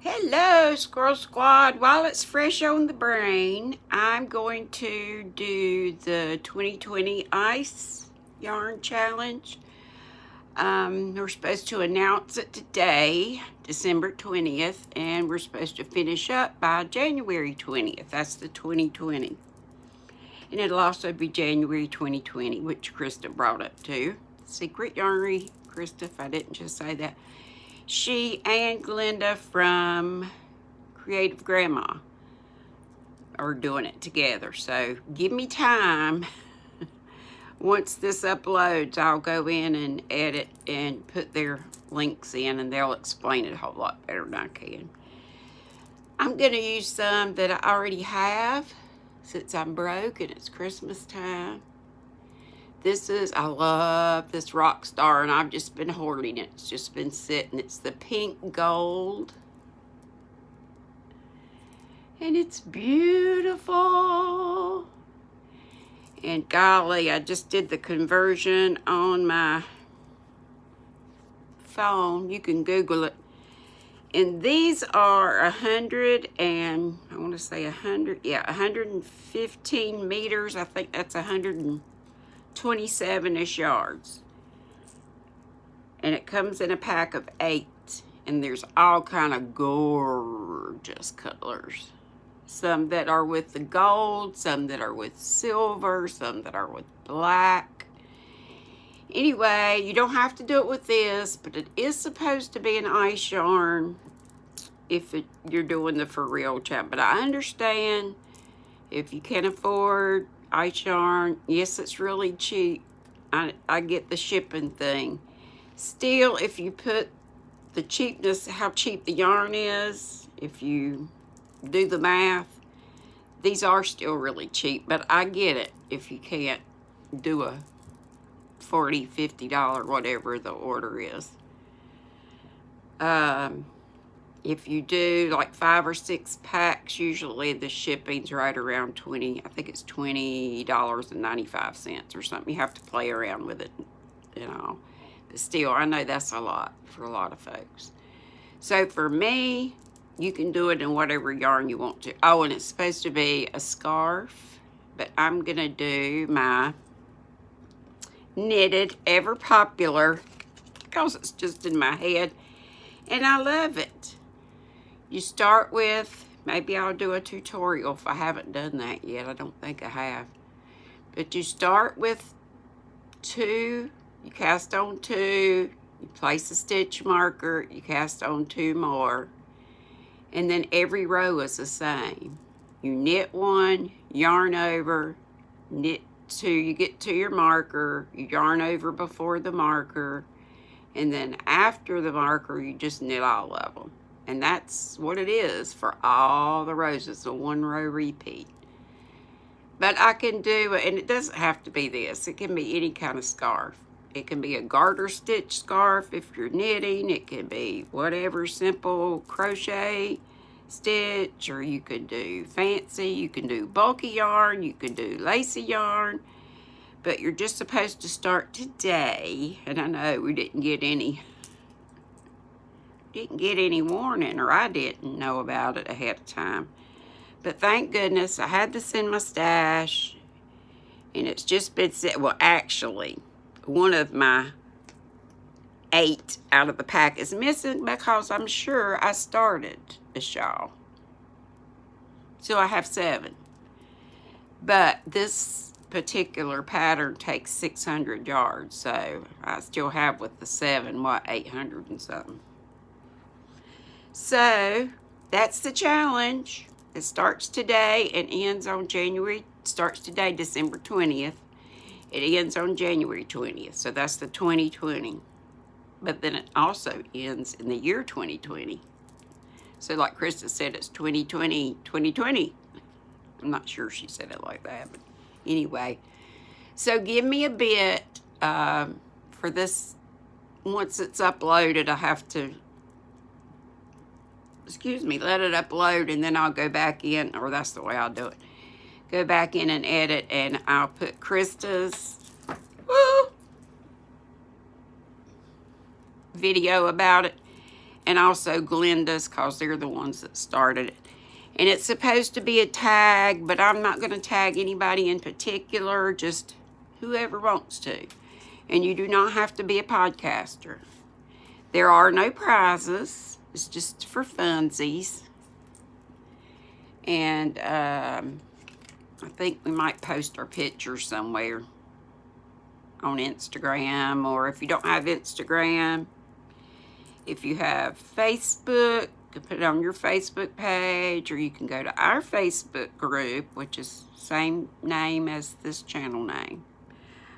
Hello, Squirrel Squad. While it's fresh on the brain, I'm going to do the 2020 Ice Yarn Challenge. We're supposed to announce it today, December 20th, and we're supposed to finish up by January 20th. That's the 2020. And it'll also be January 2020, which Krista brought up too. Secret Yarnery, Krista, if I didn't just say that. She and Glenda from Creative Grandma are doing it together. So give me time. Once this uploads, I'll go in and edit and put their links in, and they'll explain it a whole lot better than I can. I'm going to use some that I already have since I'm broke and it's Christmas time. I love this rock star, and I've just been hoarding it. It's just been sitting. It's the pink gold. And it's beautiful. And golly, I just did the conversion on my phone. You can Google it. And these are 115 meters. I think that's 127-ish yards. And it comes in a pack of 8. And there's all kind of gorgeous colors. Some that are with the gold, some that are with silver, some that are with black. Anyway, you don't have to do it with this, but it is supposed to be an ice yarn if you're doing the for real challenge. But I understand if you can't afford ice yarn, yes, it's really cheap. I get the shipping thing. Still, if you put the cheapness, how cheap the yarn is, if you do the math, these are still really cheap, but I get it if you can't do a $40, $50, whatever the order is. If you do like 5 or 6 packs, usually the shipping's right around 20. I think it's $20.95 or something. You have to play around with it, But still, I know that's a lot for a lot of folks. So for me, you can do it in whatever yarn you want to. Oh, and it's supposed to be a scarf, but I'm going to do my knitted, ever popular, because it's just in my head, and I love it. You start with, maybe I'll do a tutorial if I haven't done that yet. I don't think I have. But you start with 2, you cast on 2, you place a stitch marker, you cast on 2 more, and then every row is the same. You knit 1, yarn over, knit 2, you get to your marker, you yarn over before the marker, and then after the marker, you just knit all of them. And that's what it is for all the rows. It's a 1-row repeat. But I can do, and it doesn't have to be this. It can be any kind of scarf. It can be a garter stitch scarf if you're knitting. It can be whatever, simple crochet stitch, or you can do fancy. You can do bulky yarn. You can do lacy yarn. But you're just supposed to start today. And I know we didn't get any warning, or I didn't know about it ahead of time. But thank goodness I had this in my stash, and it's just been set. Well, actually, one of my 8 out of the pack is missing because I'm sure I started a shawl. So I have 7. But this particular pattern takes 600 yards, so I still have with the 7, 800 and something. So that's the challenge. It starts today and ends on starts today, December 20th. It ends on January 20th. So that's the 2020. But then it also ends in the year 2020. So like Krista said, it's 2020, 2020. I'm not sure she said it like that, but anyway. So give me a bit for this. Once it's uploaded, I have to let it upload, and then I'll go back in, or that's the way I'll do it. Go back in and edit, and I'll put Krista's video about it, and also Glenda's, because they're the ones that started it. And it's supposed to be a tag, but I'm not going to tag anybody in particular, just whoever wants to. And you do not have to be a podcaster. There are no prizes. It's just for funsies. And I think we might post our picture somewhere on Instagram, or if you don't have Instagram, if you have Facebook, you can put it on your Facebook page, or you can go to our Facebook group, which is the same name as this channel name.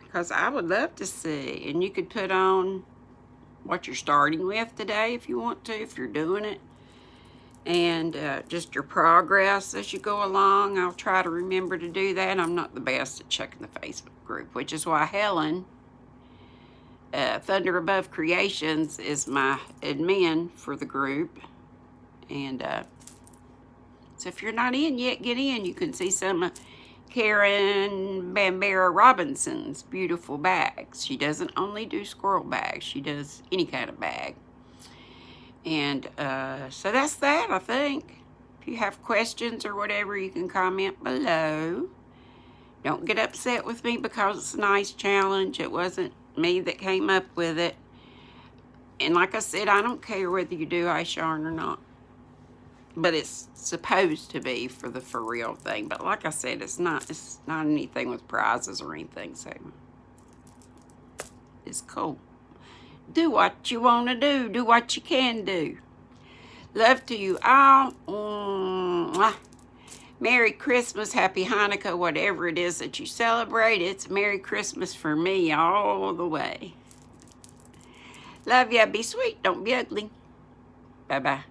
Because I would love to see, and you could put on what you're starting with today if you want to, if you're doing it. And just your progress as you go along. I'll try to remember to do that. I'm not the best at checking the Facebook group, which is why Helen, Thunder Above Creations, is my admin for the group. And so if you're not in yet, get in. You can see some of Karen Bambera Robinson's beautiful bags. She doesn't only do squirrel bags. She does any kind of bag. And so that's that, I think. If you have questions or whatever, you can comment below. Don't get upset with me because it's a nice challenge. It wasn't me that came up with it. And like I said, I don't care whether you do ice yarn or not. But it's supposed to be for the for real thing. But like I said, it's not anything with prizes or anything. So it's cool. Do what you want to do. Do what you can do. Love to you all. Mwah. Merry Christmas, Happy Hanukkah, whatever it is that you celebrate. It's Merry Christmas for me all the way. Love ya. Be sweet. Don't be ugly. Bye-bye.